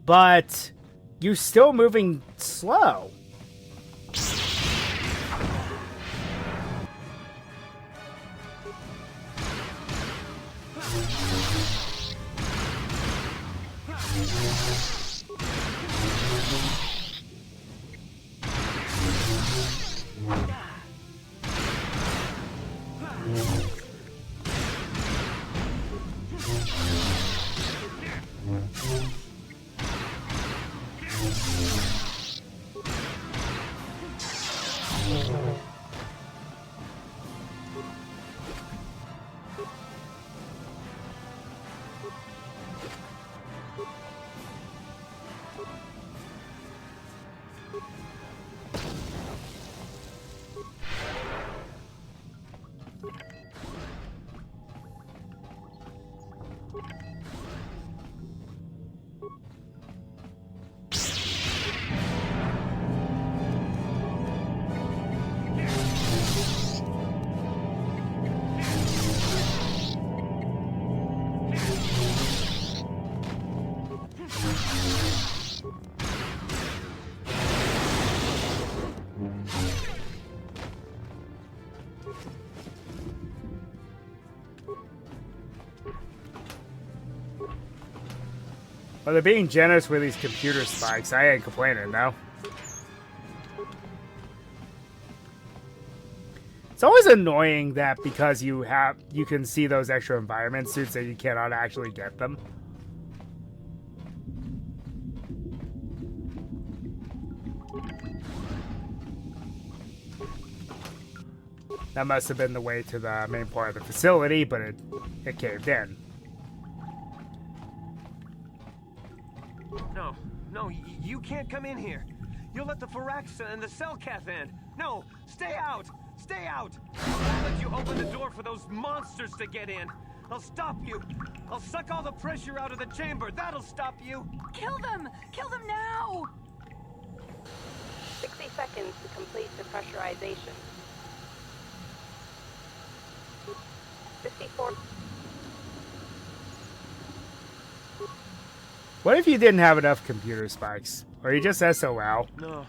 but you're still moving slow. Well, they're being generous with these computer spikes. I ain't complaining, no. It's always annoying that because you can see those extra environment suits that you cannot actually get them. That must have been the way to the main part of the facility, but it caved in. No, you can't come in here. You'll let the Firaxa and the Cellcath in. No, stay out! Stay out! I'll let you open the door for those monsters to get in. I'll stop you. I'll suck all the pressure out of the chamber. That'll stop you. Kill them! Kill them now! 60 seconds to complete the pressurization. 54. What if you didn't have enough computer spikes? Or you just SOL? No.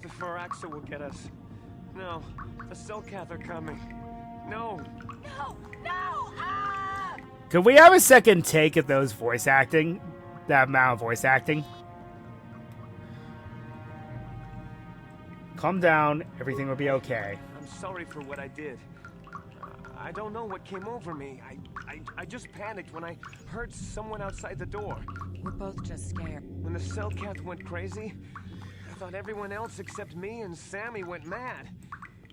The Firaxa will get us. No, the Cellcath are coming. No! Ah! Could we have a second take at those voice acting? That amount of voice acting? Calm down, everything will be okay. I'm sorry for what I did. I don't know what came over me. I just panicked when I heard someone outside the door. We're both just scared. When the Cellcath went crazy, I thought everyone else except me and Sammy went mad.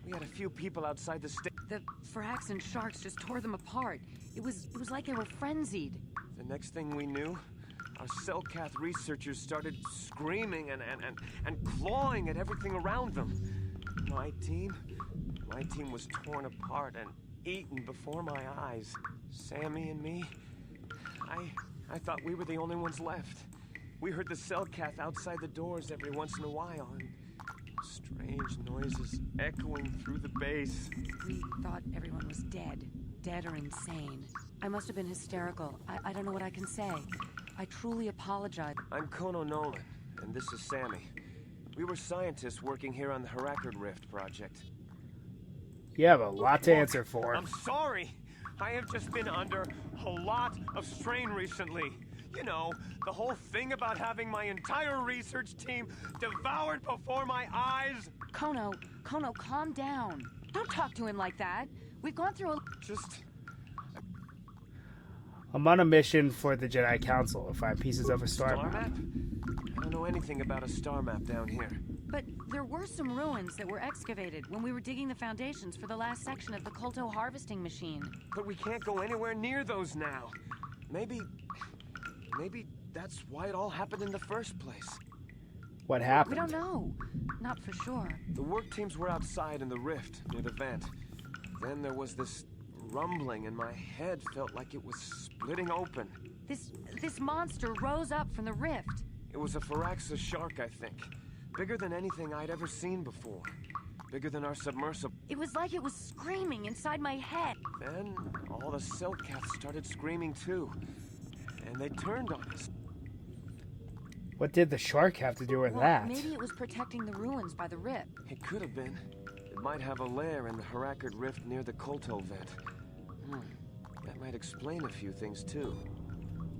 We had a few people outside the The Firax and sharks just tore them apart. It was like they were frenzied. The next thing we knew, our Cellcath researchers started screaming and clawing at everything around them. My team was torn apart and eaten before my eyes. Sammy and me, I thought we were the only ones left. We heard the Cellcath outside the doors every once in a while, and strange noises echoing through the base. We thought everyone was dead or insane. I must have been hysterical. I don't know what I can say. I truly apologize. I'm Kono Nolan, and this is Sammy. We were scientists working here on the Harakard Rift project. You have a lot to answer for. I'm sorry. I have just been under a lot of strain recently. You know, the whole thing about having my entire research team devoured before my eyes. Kono, calm down. Don't talk to him like that. We've gone through a... I'm on a mission for the Jedi Council to find pieces of a star map. I don't know anything about a star map down here. But there were some ruins that were excavated when we were digging the foundations for the last section of the KOTOR harvesting machine. But we can't go anywhere near those now. Maybe that's why it all happened in the first place. What happened? We don't know. Not for sure. The work teams were outside in the rift near the vent. Then there was this rumbling and my head felt like it was splitting open. This monster rose up from the rift. It was a Firaxa shark, I think. Bigger than anything I'd ever seen before. Bigger than our submersible. It was like it was screaming inside my head. Then all the Cellcaths started screaming too. And they turned on us. What did the shark have to do with Well, that? maybe it was protecting the ruins by the rip. It could have been. It might have a lair in the Harakard Rift near the KOTOR vent. That might explain a few things too.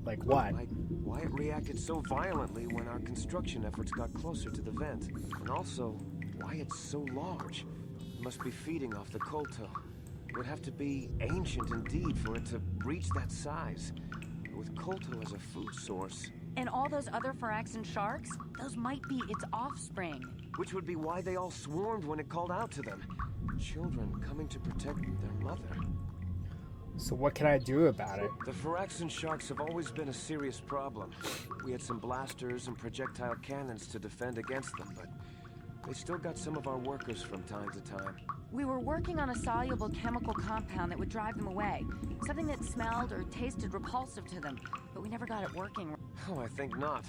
Like what? Like why it reacted so violently when our construction efforts got closer to the vent. And also, why it's so large. It must be feeding off the KOTOR. It would have to be ancient indeed for it to reach that size. With KOTOR as a food source. And all those other Phyraxan sharks? Those might be its offspring. Which would be why they all swarmed when it called out to them. Children coming to protect their mother. So what can I do about it? The Phyraxan sharks have always been a serious problem. We had some blasters and projectile cannons to defend against them, but they still got some of our workers from time to time. We were working on a soluble chemical compound that would drive them away. Something that smelled or tasted repulsive to them, but we never got it working. Oh, I think not.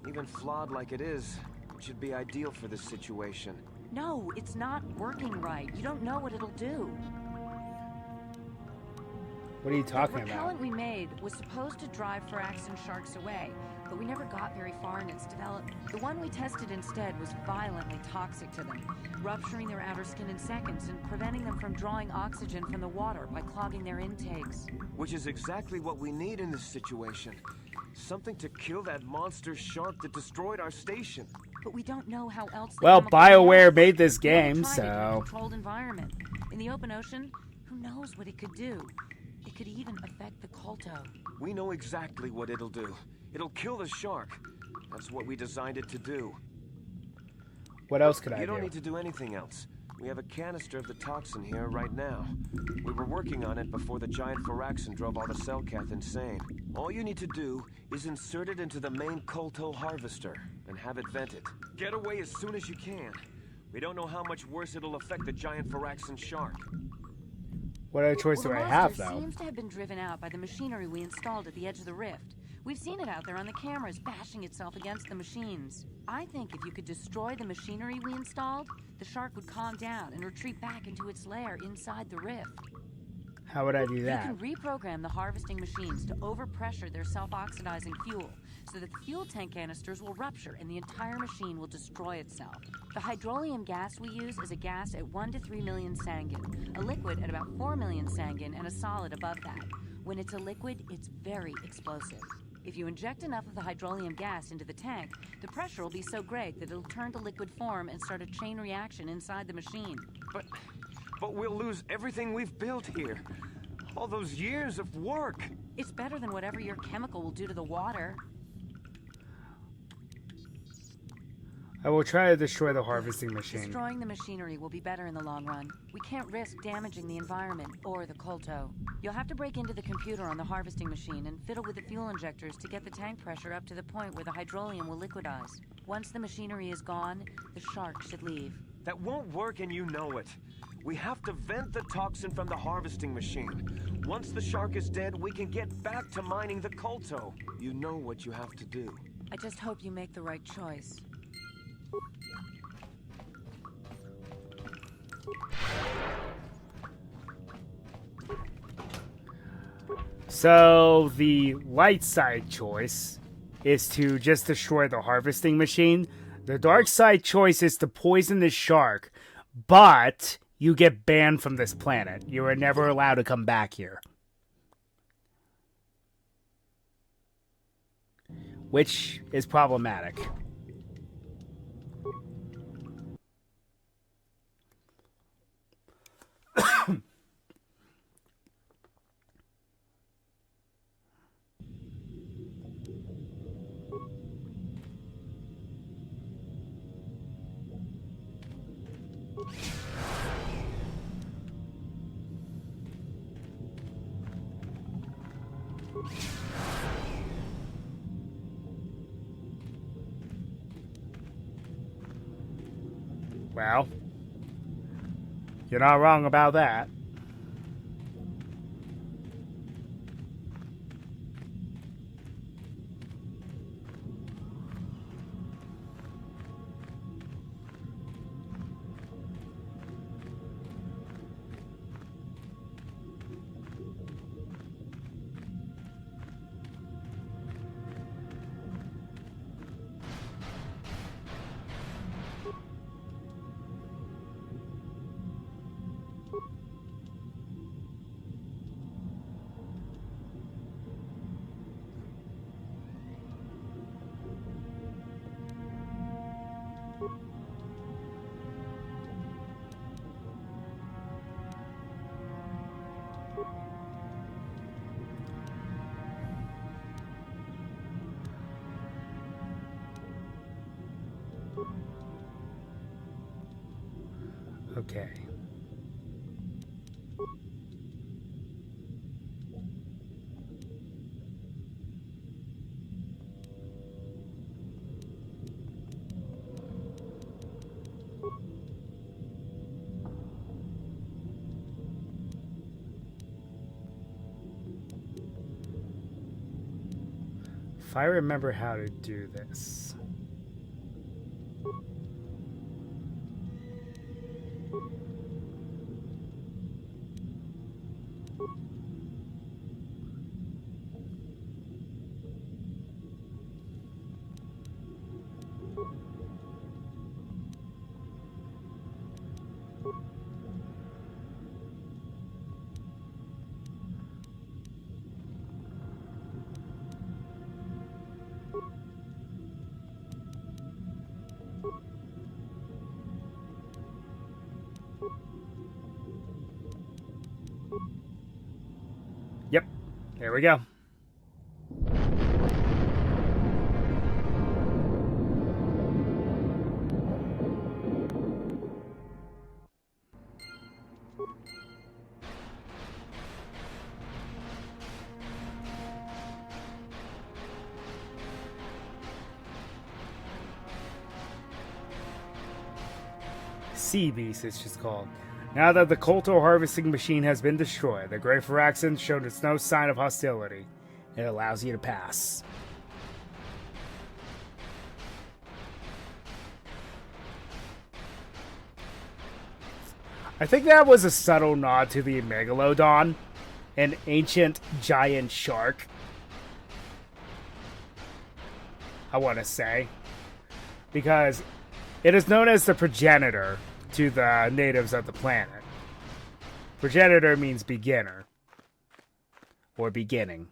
Even flawed like it is, it should be ideal for this situation. No, it's not working right. You don't know what it'll do. What are you talking The about? repellent we made was supposed to drive Phyraxan sharks away, but we never got very far in its development. The one we tested instead was violently toxic to them, rupturing their outer skin in seconds and preventing them from drawing oxygen from the water by clogging their intakes. Which is exactly what we need in this situation. Something to kill that monster shark that destroyed our station. But we don't know how else. Well, chemical BioWare reacts. made this We only game, tried it in a so... controlled environment. In the open ocean, who knows what it could do? It could even affect the KOTOR. We know exactly what it'll do. It'll kill the shark. That's what we designed it to do. What else could I You don't do? need to do anything else. We have a canister of the toxin here right now. We were working on it before the giant Phyraxan drove all the Selkath insane. All you need to do is insert it into the main KOTOR harvester and have it vented. Get away as soon as you can. We don't know how much worse it'll affect the giant Phyraxan shark. What other choice Well, do the I have, monster though? seems to have been driven out by the machinery we installed at the edge of the rift. We've seen it out there on the cameras, bashing itself against the machines. I think if you could destroy the machinery we installed, the shark would calm down and retreat back into its lair inside the rift. How would I do You that? can reprogram the harvesting machines to overpressure their self-oxidizing fuel, so that the fuel tank canisters will rupture and the entire machine will destroy itself. The hydrolium gas we use is a gas at 1 to 3 million sangin, a liquid at about 4 million sangin, and a solid above that. When it's a liquid, it's very explosive. If you inject enough of the hydrolium gas into the tank, the pressure will be so great that it'll turn to liquid form and start a chain reaction inside the machine. But we'll lose everything we've built here. All those years of work. It's better than whatever your chemical will do to the water. I will try to destroy the harvesting machine. Destroying the machinery will be better in the long run. We can't risk damaging the environment or the KOTOR. You'll have to break into the computer on the harvesting machine and fiddle with the fuel injectors to get the tank pressure up to the point where the hydrolium will liquidize. Once the machinery is gone, the shark should leave. That won't work and you know it. We have to vent the toxin from the harvesting machine. Once the shark is dead, we can get back to mining the KOTOR. You know what you have to do. I just hope you make the right choice. So the light side choice is to just destroy the harvesting machine. The dark side choice is to poison the shark, but you get banned from this planet. You are never allowed to come back here. Which is problematic. Well, you're not wrong about that. Okay. If I remember how to do this. Yep, there we go. Sea Beast, it's just called. Now that the KOTOR harvesting machine has been destroyed, the Great Phyrexian showed us no sign of hostility. It allows you to pass. I think that was a subtle nod to the Megalodon, an ancient giant shark. I want to say. Because it is known as the progenitor to the natives of the planet. Progenitor means beginner. Or beginning.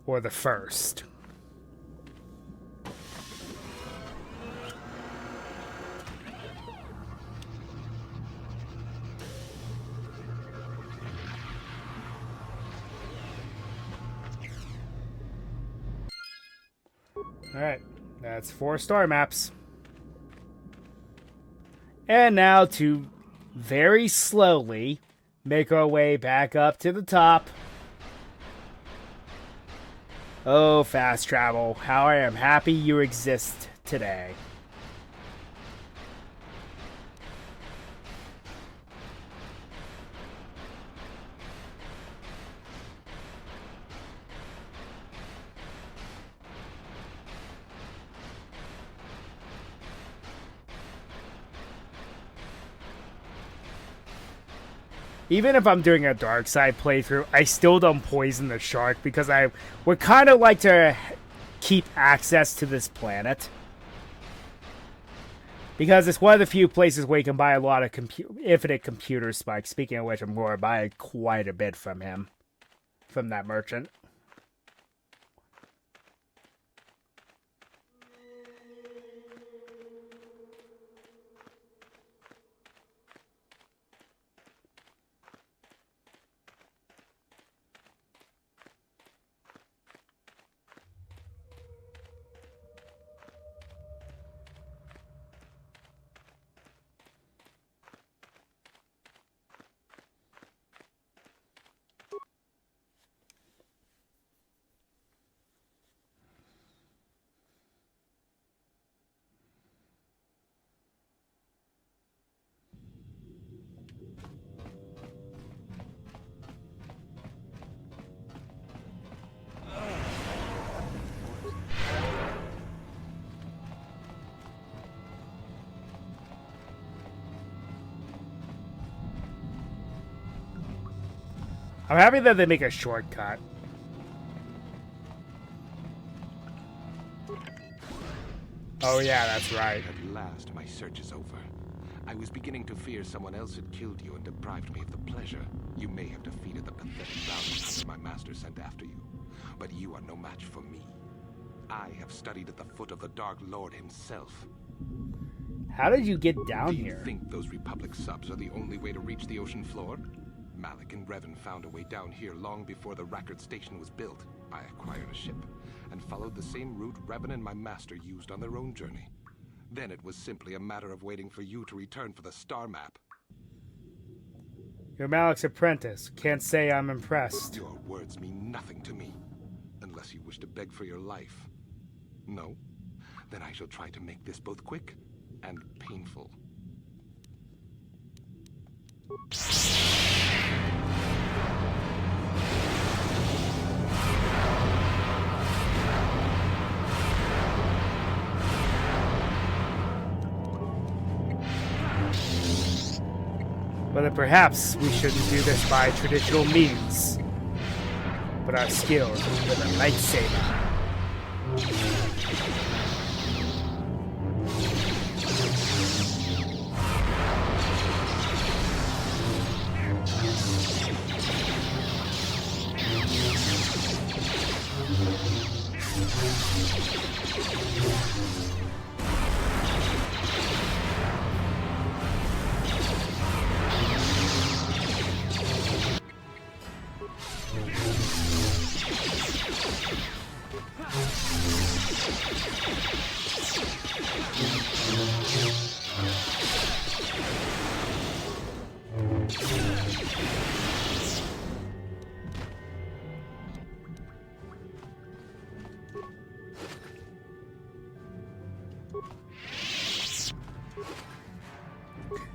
Or the first. Alright, that's 4 star maps. And now to very slowly make our way back up to the top. Oh, fast travel, how I am happy you exist today. Even if I'm doing a dark side playthrough, I still don't poison the shark because I would kind of like to keep access to this planet. Because it's one of the few places where you can buy a lot of infinite computer spikes. Speaking of which, I'm going to buy quite a bit from him. From that merchant. I'm happy that they make a shortcut. Oh yeah, that's right. At last, my search is over. I was beginning to fear someone else had killed you and deprived me of the pleasure you may have defeated the pathetic bounties my master sent after you. But you are no match for me. I have studied at the foot of the Dark Lord himself. How did you get down Do you here? think those Republic subs are the only way to reach the ocean floor? Malik and Revan found a way down here long before the Rackard station was built. I acquired a ship and followed the same route Revan and my master used on their own journey. Then it was simply a matter of waiting for you to return for the star map. You're Malik's apprentice. Can't say I'm impressed. Your words mean nothing to me, unless you wish to beg for your life. No? Then I shall try to make this both quick and painful. Well, then perhaps we shouldn't do this by traditional means, but our skills with a lightsaber.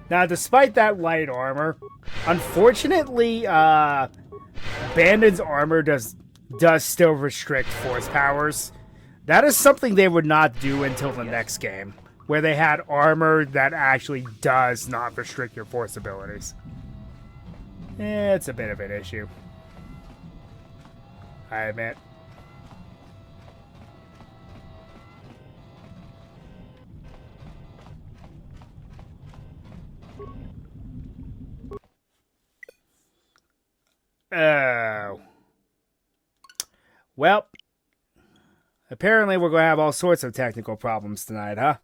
Now, despite that light armor, unfortunately, Bandon's armor does still restrict force powers. That is something they would not do until the next game, where they had armor that actually does not restrict your force abilities. It's a bit of an issue, I admit. Oh. Well, apparently we're going to have all sorts of technical problems tonight, huh?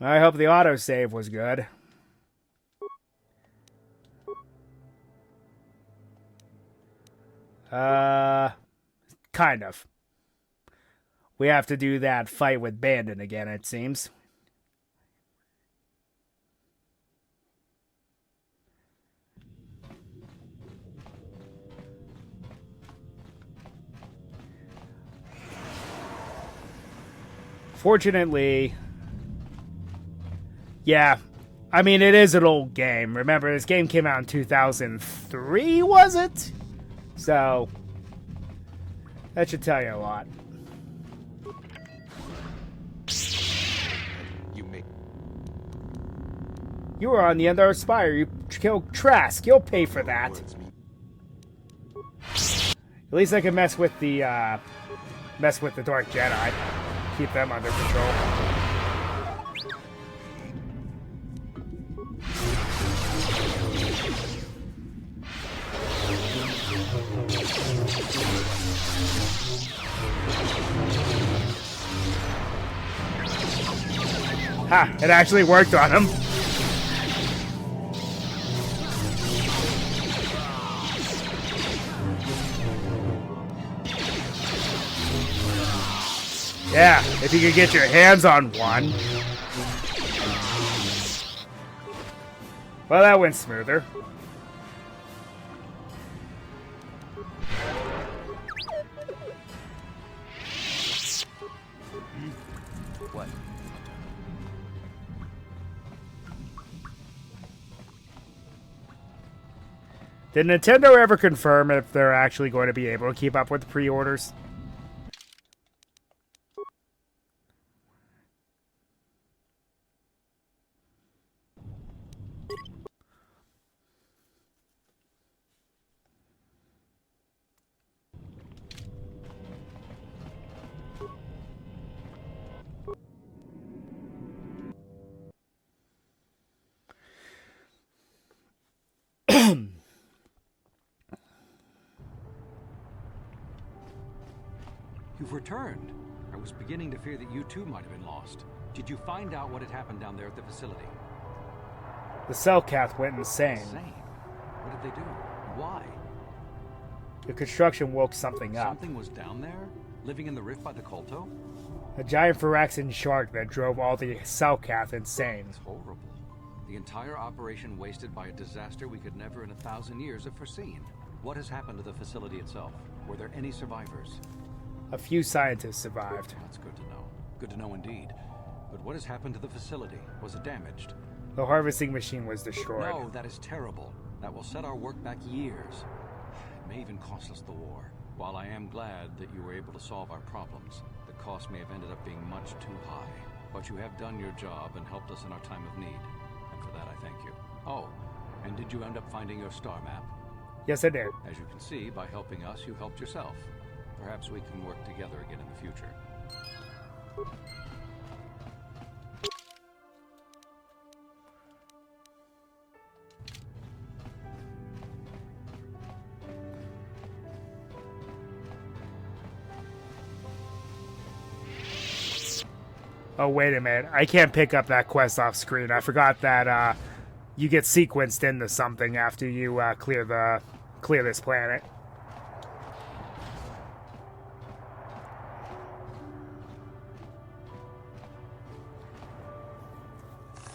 I hope the autosave was good. Kind of. We have to do that fight with Bandon again, it seems. Fortunately, yeah, I mean, it is an old game. Remember, this game came out in 2003, was it? So, that should tell you a lot. You were on the Endar Spire. You killed Trask. You'll pay for that. At least I can mess with the Dark Jedi. Keep them under control. Ha! It actually worked on him. Yeah, if you could get your hands on one. Well, that went smoother. What? Did Nintendo ever confirm if they're actually going to be able to keep up with the pre-orders? You've returned. I was beginning to fear that you too might have been lost. Did you find out what had happened down there at the facility? The Cellcath went insane. Insane? What did they do? Why? The construction woke something up. Something was down there? Living in the rift by the Kolto? A giant Phyraxian shark that drove all the Cellcath insane. It's horrible. The entire operation wasted by a disaster we could never in 1,000 years have foreseen. What has happened to the facility itself? Were there any survivors? A few scientists survived. That's good to know. Good to know indeed. But what has happened to the facility? Was it damaged? The harvesting machine was destroyed. No, that is terrible. That will set our work back years. It may even cost us the war. While I am glad that you were able to solve our problems, the cost may have ended up being much too high. But you have done your job and helped us in our time of need. And for that I thank you. Oh, and did you end up finding your star map? Yes, I did. As you can see, by helping us, you helped yourself. Perhaps we can work together again in the future. Oh, wait a minute. I can't pick up that quest off screen. I forgot that you get sequenced into something after you clear this planet.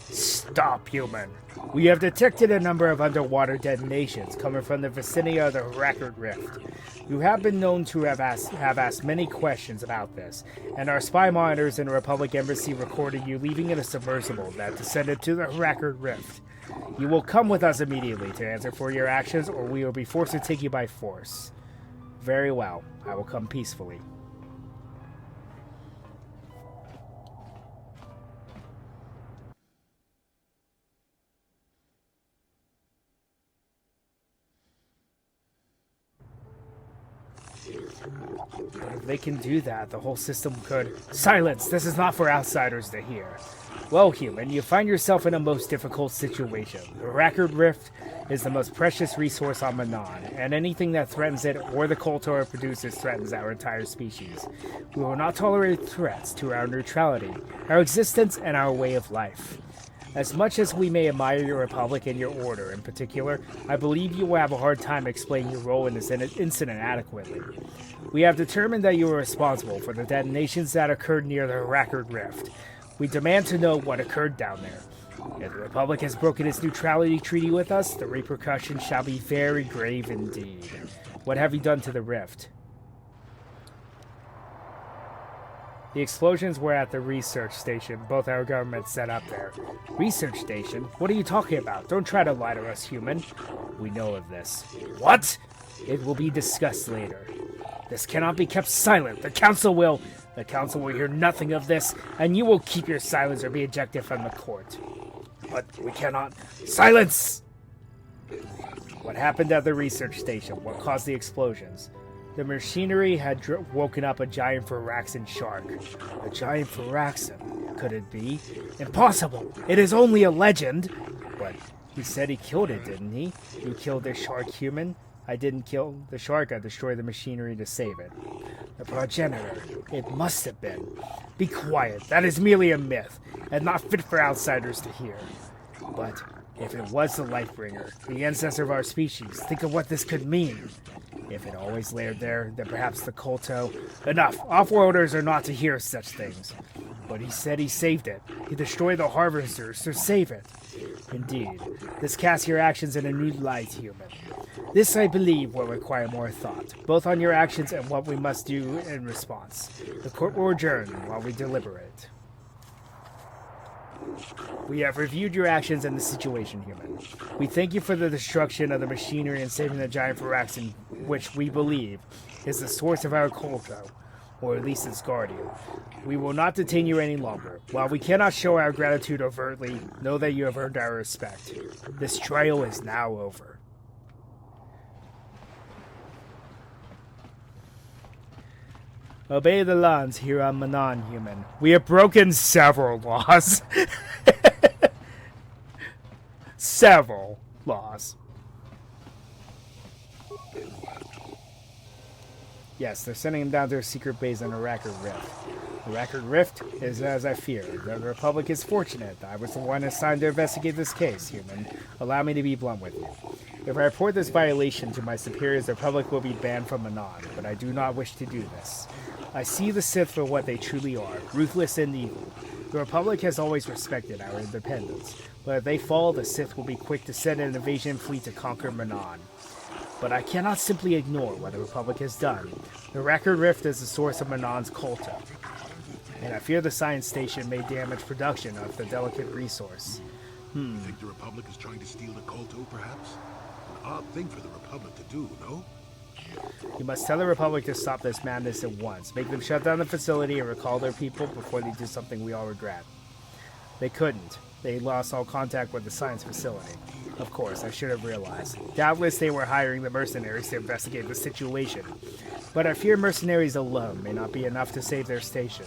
Stop, human. We have detected a number of underwater detonations coming from the vicinity of the Record Rift. You have been known to have asked many questions about this, and our spy monitors in the Republic Embassy recorded you leaving in a submersible that descended to the Record Rift. You will come with us immediately to answer for your actions, or we will be forced to take you by force. Very well. I will come peacefully. But if they can do that, the whole system could... Silence! This is not for outsiders to hear. Well, human, you find yourself in a most difficult situation. The Record Rift is the most precious resource on Manon, and anything that threatens it or the KOTOR it produces threatens our entire species. We will not tolerate threats to our neutrality, our existence, and our way of life. As much as we may admire your Republic and your Order in particular, I believe you will have a hard time explaining your role in this incident adequately. We have determined that you are responsible for the detonations that occurred near the Record Rift. We demand to know what occurred down there. If the Republic has broken its neutrality treaty with us, the repercussions shall be very grave indeed. What have you done to the rift? The explosions were at the research station both our governments set up there. Research station? What are you talking about? Don't try to lie to us, human. We know of this. What? It will be discussed later. This cannot be kept silent. The council will hear nothing of this, and you will keep your silence or be ejected from the court. But we cannot... Silence! What happened at the research station? What caused the explosions? The machinery had woken up a giant Phyraxian shark. A giant Phyraxian? Could it be? Impossible! It is only a legend! But he said he killed it, didn't he? You killed the shark, human? I didn't kill the shark, I destroyed the machinery to save it. The progenitor. It must have been. Be quiet. That is merely a myth, and not fit for outsiders to hear. But if it was the Lightbringer, the ancestor of our species, think of what this could mean. If it always laired there, then perhaps the Kolto... Enough! Off-worlders are not to hear such things. But he said he saved it. He destroyed the Harvesters to save it. Indeed. This casts your actions in a new light, human. This, I believe, will require more thought, both on your actions and what we must do in response. The court will adjourn while we deliberate. We have reviewed your actions and the situation, human. We thank you for the destruction of the machinery and saving the giant Phyraxian, which we believe is the source of our Kolto, or at least its guardian. We will not detain you any longer. While we cannot show our gratitude overtly, know that you have earned our respect. This trial is now over. Obey the laws here on Manon, human. We have broken several laws. Several laws. Yes, they're sending him down to a secret base in a Record Rift. The record rift is as I feared. The Republic is fortunate. I was the one assigned to investigate this case, human. Allow me to be blunt with you. If I report this violation to my superiors, the Republic will be banned from Manon, but I do not wish to do this. I see the Sith for what they truly are, ruthless and evil. The Republic has always respected our independence, but if they fall, the Sith will be quick to send an invasion fleet to conquer Manon. But I cannot simply ignore what the Republic has done. The record rift is the source of Manon's KOTOR, and I fear the science station may damage production of the delicate resource. You think the Republic is trying to steal the KOTOR, perhaps? An odd thing for the Republic to do, no? You must tell the Republic to stop this madness at once. Make them shut down the facility and recall their people before they do something we all regret. They couldn't. They lost all contact with the science facility. Of course, I should have realized. Doubtless they were hiring the mercenaries to investigate the situation. But I fear mercenaries alone may not be enough to save their station.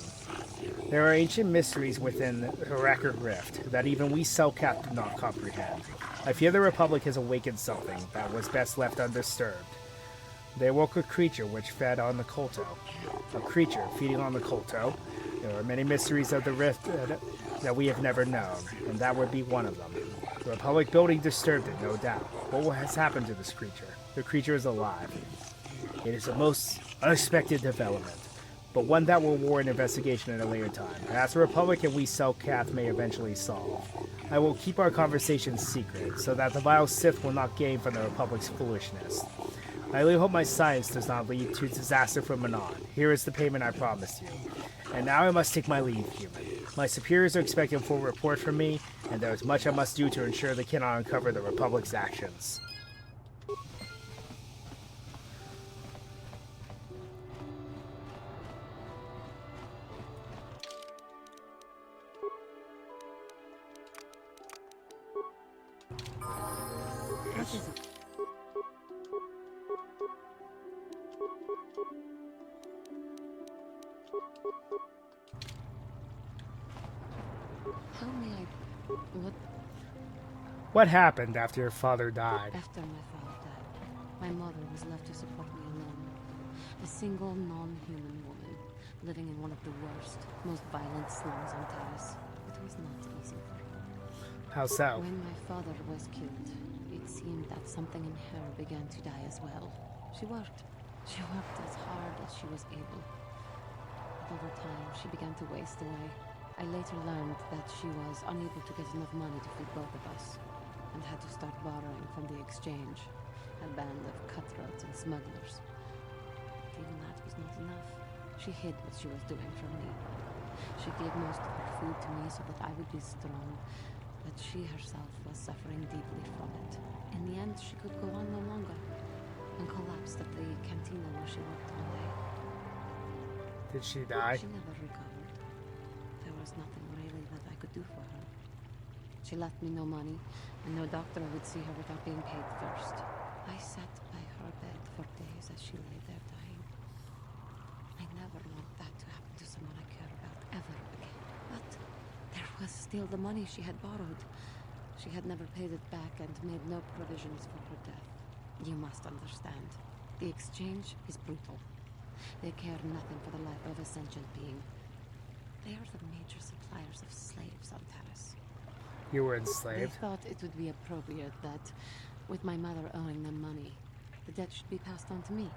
There are ancient mysteries within the record rift that even we Selkath do not comprehend. I fear the Republic has awakened something that was best left undisturbed. They awoke a creature which fed on the KOTOR. A creature feeding on the KOTOR. There are many mysteries of the rift that we have never known, and that would be one of them. The Republic building disturbed it, no doubt. What has happened to this creature? The creature is alive. It is a most unexpected development, but one that will warrant investigation at a later time. Perhaps the Republic and we Selkath may eventually solve. I will keep our conversation secret, so that the vile Sith will not gain from the Republic's foolishness. I really hope my science does not lead to disaster for Manon. Here is the payment I promised you. And now I must take my leave, human. My superiors are expecting a full report from me, and there is much I must do to ensure they cannot uncover the Republic's actions. How may I... What happened after your father died? After my father died, my mother was left to support me alone. A single non-human woman, living in one of the worst, most violent slums on Terrace. It was not easy for her. How so? When my father was killed, it seemed that something in her began to die as well. She worked. She worked as hard as she was able. But over time, she began to waste away. I later learned that she was unable to get enough money to feed both of us, and had to start borrowing from the exchange, a band of cutthroats and smugglers. But even that was not enough. She hid what she was doing from me. She gave most of her food to me so that I would be strong, but she herself was suffering deeply from it. In the end, she could go on no longer, and collapsed at the cantina where she worked one day. Did she die? She never recovered. There was nothing really that I could do for her. She left me no money, and no doctor would see her without being paid first. I sat by her bed for days as she lay there dying. I never want that to happen to someone I care about ever again. But there was still the money she had borrowed. She had never paid it back and made no provisions for her death. You must understand. The exchange is brutal. They care nothing for the life of a sentient being. They are the major suppliers of slaves on Terrace. You were They enslaved? thought it would be appropriate that, with my mother owing them money, the debt should be passed on to me.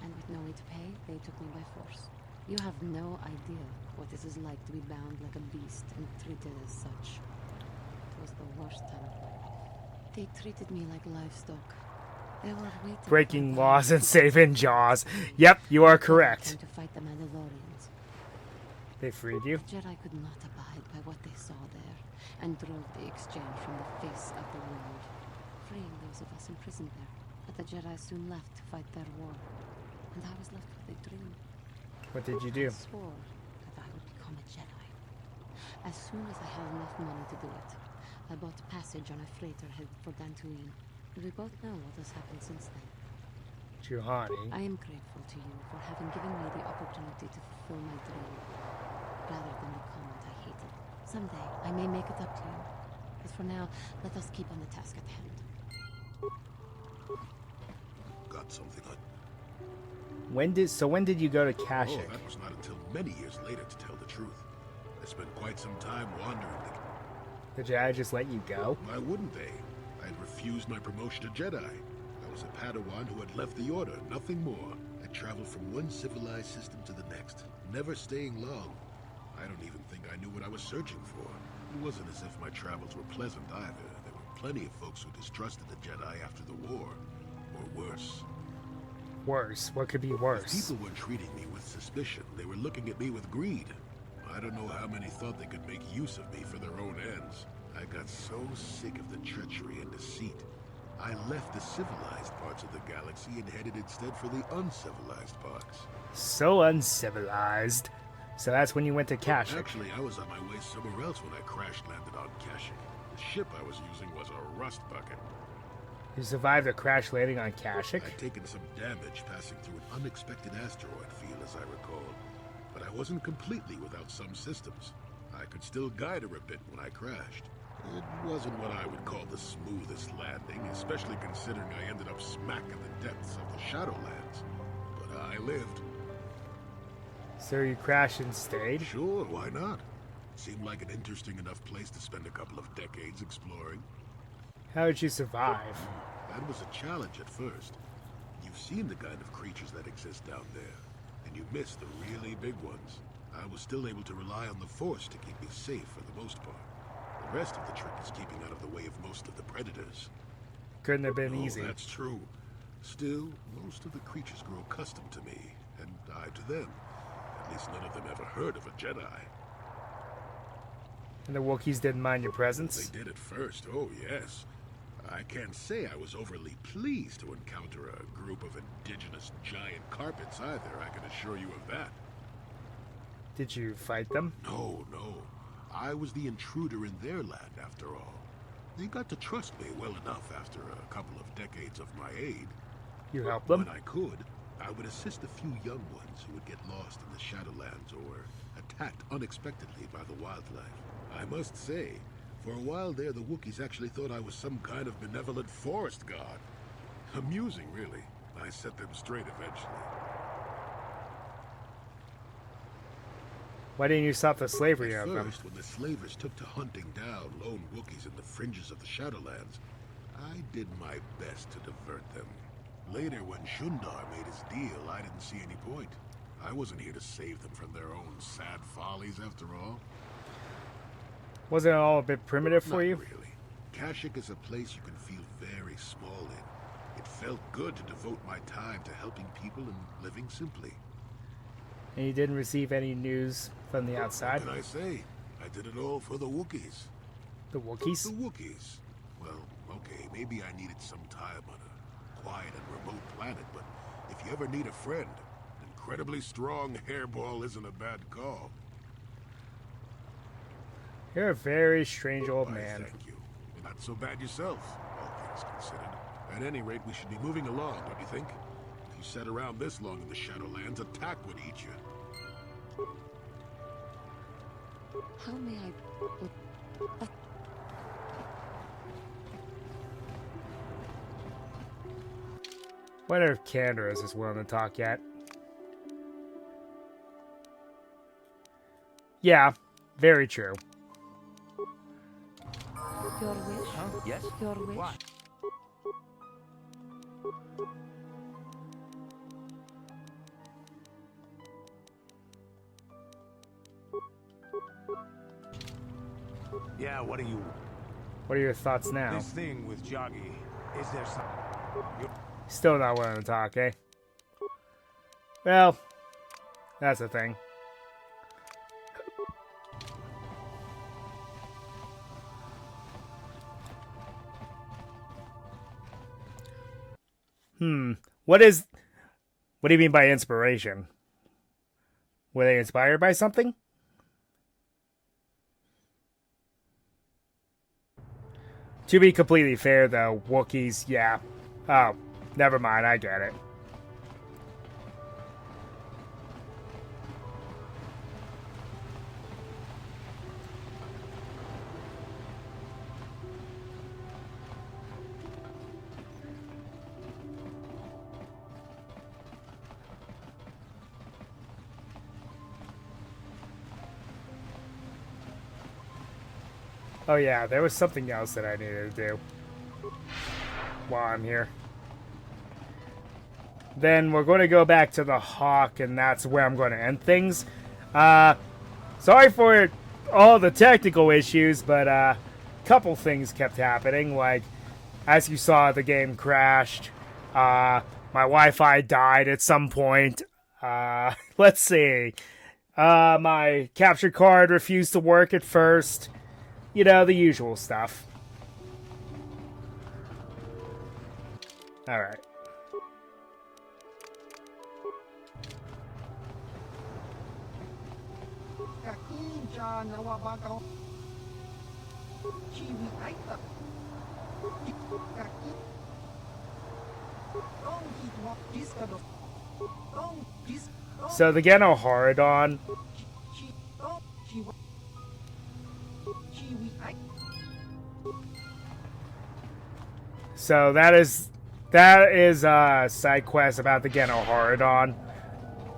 And with no way to pay, they took me by force. You have no idea what this is like to be bound like a beast and treated as such. It was the worst time of my life. They treated me like livestock. They were waiting Breaking for laws and time saving Jaws. Yep, you are correct. to fight the Mandalorians. They freed you? The Jedi could not abide by what they saw there, and drove the exchange from the face of the world, freeing those of us imprisoned there. But the Jedi soon left to fight their war, and I was left with a dream. What did you do? I swore that I would become a Jedi. As soon as I had enough money to do it, I bought passage on a freighter headed for Dantooine. And we both know what has happened since then. Juhani. I am grateful to you for having given me the opportunity to fulfill my dream, rather than become what I hated. Someday, I may make it up to you. But for now, let us keep on the task at hand. Got something on. When did you go to Oh, Kashyyyk? that was not until many years later, to tell the truth. I spent quite some time wandering the... The Jedi just let you go? Why wouldn't they? I had refused my promotion to Jedi. I was a Padawan who had left the Order, nothing more. I traveled from one civilized system to the next, never staying long. I don't even think I knew what I was searching for. It wasn't as if my travels were pleasant either. There were plenty of folks who distrusted the Jedi after the war. Or worse. Worse? What could be If worse? people were treating me with suspicion, they were looking at me with greed. I don't know how many thought they could make use of me for their own ends. I got so sick of the treachery and deceit. I left the civilized parts of the galaxy and headed instead for the uncivilized parts. So uncivilized. So that's when you went to Kashyyyk. Actually, I was on my way somewhere else when I crash-landed on Kashyyyk. The ship I was using was a rust bucket. You survived a crash landing on Kashyyyk? I'd taken some damage passing through an unexpected asteroid field, as I recall. But I wasn't completely without some systems. I could still guide her a bit when I crashed. It wasn't what I would call the smoothest landing, especially considering I ended up smack in the depths of the Shadowlands. But I lived. So you crashed and stayed? Sure, why not? Seemed like an interesting enough place to spend a couple of decades exploring. How did you survive? That was a challenge at first. You've seen the kind of creatures that exist down there, and you missed the really big ones. I was still able to rely on the Force to keep me safe for the most part. The rest of the trick is keeping out of the way of most of the predators. Couldn't have been Oh, easy. that's true. Still, most of the creatures grow accustomed to me, and I to them. At least none of them ever heard of a Jedi. And the Wookiees didn't mind your presence? They did at first, oh yes. I can't say I was overly pleased to encounter a group of indigenous giant carpets either, I can assure you of that. Did you fight them? No. I was the intruder in their land, after all. They got to trust me well enough after a couple of decades of my aid. You helped them? When I could, I would assist a few young ones who would get lost in the Shadowlands or attacked unexpectedly by the wildlife. I must say, for a while there, the Wookiees actually thought I was some kind of benevolent forest god. Amusing, really. I set them straight eventually. Why didn't you stop the slavery At of them? first, when the slavers took to hunting down lone Wookiees in the fringes of the Shadowlands, I did my best to divert them. Later, when Shundar made his deal, I didn't see any point. I wasn't here to save them from their own sad follies, after all. Wasn't it all a bit primitive for Not you? really. Kashyyyk is a place you can feel very small in. It felt good to devote my time to helping people and living simply. And you didn't receive any news from the outside? What can I say? I did it all for the Wookiees. The Wookiees? The Wookiees. Well, okay, maybe I needed some time on a quiet and remote planet, but if you ever need a friend, an incredibly strong hairball isn't a bad call. You're a very strange old Why, man. thank you. You're not so bad yourself, all things considered. At any rate, we should be moving along, don't you think? If you sat around this long in the Shadowlands, attack would eat you. How may I... Wonder if Candace is willing to talk yet. Yeah, very true. Your wish? Huh? Yes? Your wish? What? Yeah, what do you... What are your thoughts now? This thing with Joggy, is there some... Still not willing to talk, eh? Well, that's the thing. What do you mean by inspiration? Were they inspired by something? To be completely fair, though, Wookiees, yeah. Oh, never mind, I get it. Oh yeah, there was something else that I needed to do while I'm here. Then we're going to go back to the Hawk, and that's where I'm going to end things. Sorry for all the technical issues, but a couple things kept happening. Like, as you saw, the game crashed. My Wi-Fi died at some point. Let's see. My capture card refused to work at first. You know, the usual stuff. Alright. So the Genoharadon. So that is a side quest about the Genoharadon.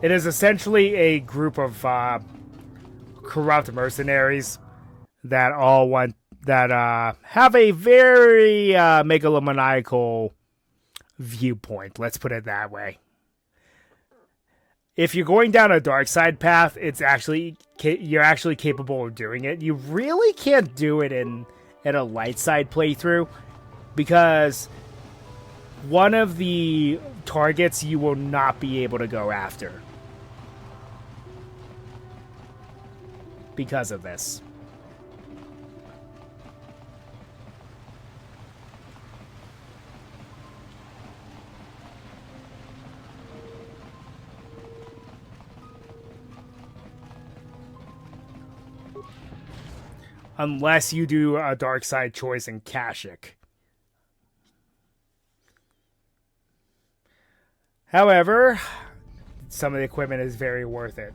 It is essentially a group of corrupt mercenaries that have a very megalomaniacal viewpoint. Let's put it that way. If you're going down a dark side path, you're actually capable of doing it. You really can't do it in a light side playthrough, because one of the targets you will not be able to go after because of this. Unless you do a dark side choice in Kashyyyk. However, some of the equipment is very worth it.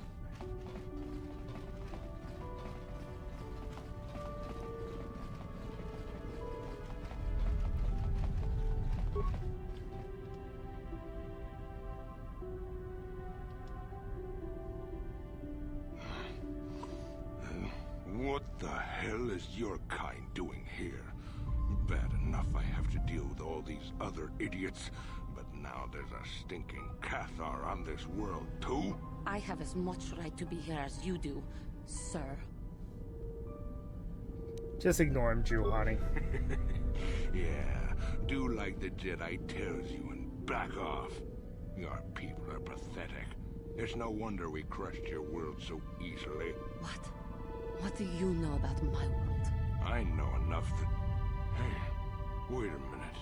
What the hell is your kind doing here? Bad enough I have to deal with all these other idiots, but now there's a stinking Cathar on this world too? I have as much right to be here as you do, sir. Just ignore him, Juhani. Yeah, do like the Jedi tells you and back off. Your people are pathetic. It's no wonder we crushed your world so easily. What? What do you know about my world? I know enough that... Hey, wait a minute.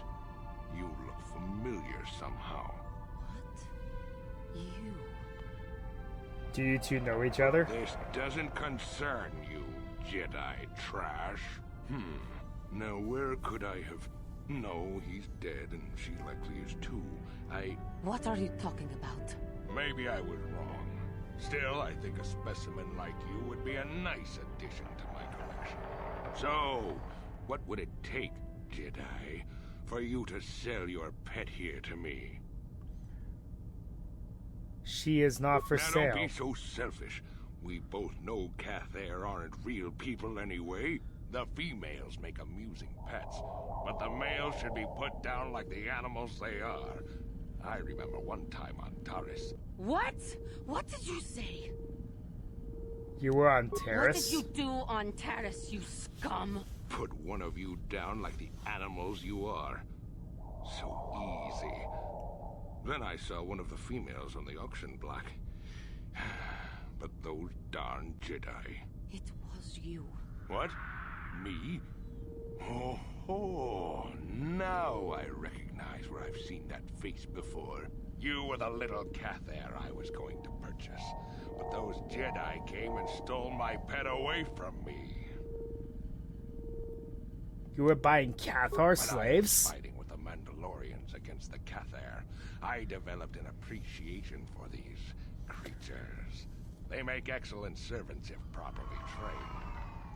You look familiar somehow. What? You? Do you two know each other? This doesn't concern you, Jedi trash. Now where could I have... No, he's dead, and she likely is too. What are you talking about? Maybe I was wrong. Still, I think a specimen like you would be a nice addition to my collection. So, what would it take, Jedi, for you to sell your pet here to me? She is not for now, sale. Don't be so selfish. We both know Cathair aren't real people anyway. The females make amusing pets, but the males should be put down like the animals they are. I remember one time on Taris. What? What did you say? You were on Taris? What did you do on Taris, you scum? Put one of you down like the animals you are. So easy. Then I saw one of the females on the auction block. But those darn Jedi. It was you. What? Me? Oh, now I recognize where I've seen that face before. You were the little Cathair I was going to purchase. But those Jedi came and stole my pet away from me. You were buying Cathar slaves? Fighting with the Mandalorians against the Cathair, I developed an appreciation for these creatures. They make excellent servants if properly trained.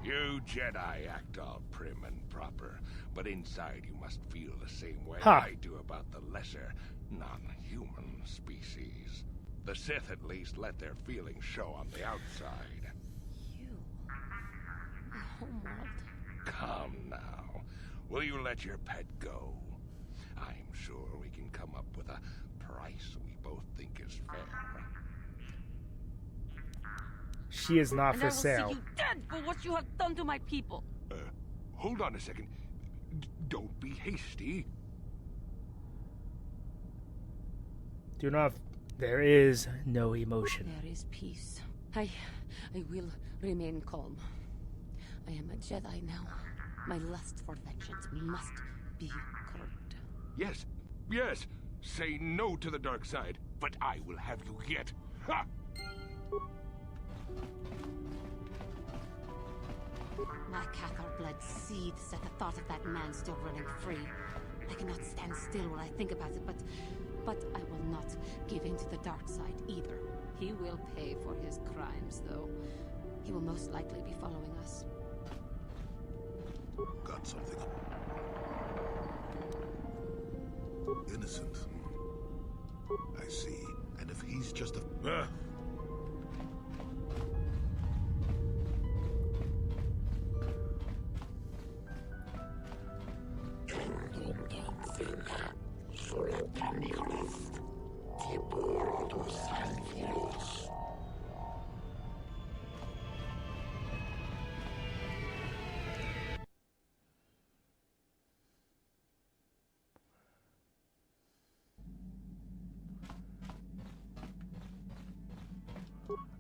You Jedi act all prim and proper, but inside you must feel the same way I do about the lesser, non-human species. The Sith at least let their feelings show on the outside. You? My homeworld? Will you let your pet go? I'm sure we can come up with a price we both think is fair. She is not And for I will sale. see you dead for what you have done to my people. Hold on a second. Don't be hasty. Do not. There is no emotion. There is peace. I will remain calm. I am a Jedi now. My lust for vengeance must be curbed. Yes, yes. Say no to the dark side, but I will have you yet. Ha! My KOTOR blood seethes at the thought of that man still running free. I cannot stand still when I think about it, but I will not give in to the dark side either. He will pay for his crimes, though. He will most likely be following us. Got something. Innocent. I see. And if he's just a...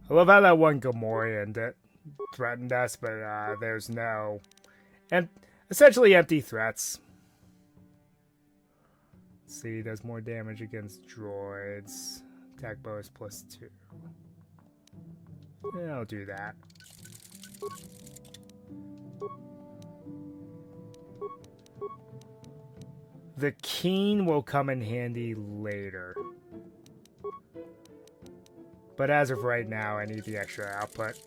I love how that one Gamorrean that threatened us, but there's no... And essentially empty threats. Let's see, does more damage against droids. Attack bonus +2. Yeah, I'll do that. The Keen will come in handy later. But as of right now, I need the extra output.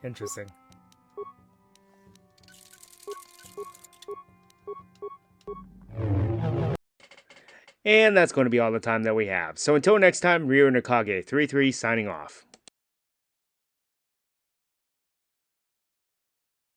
Interesting. And that's going to be all the time that we have. So until next time, Ryo Nakage 33 signing off.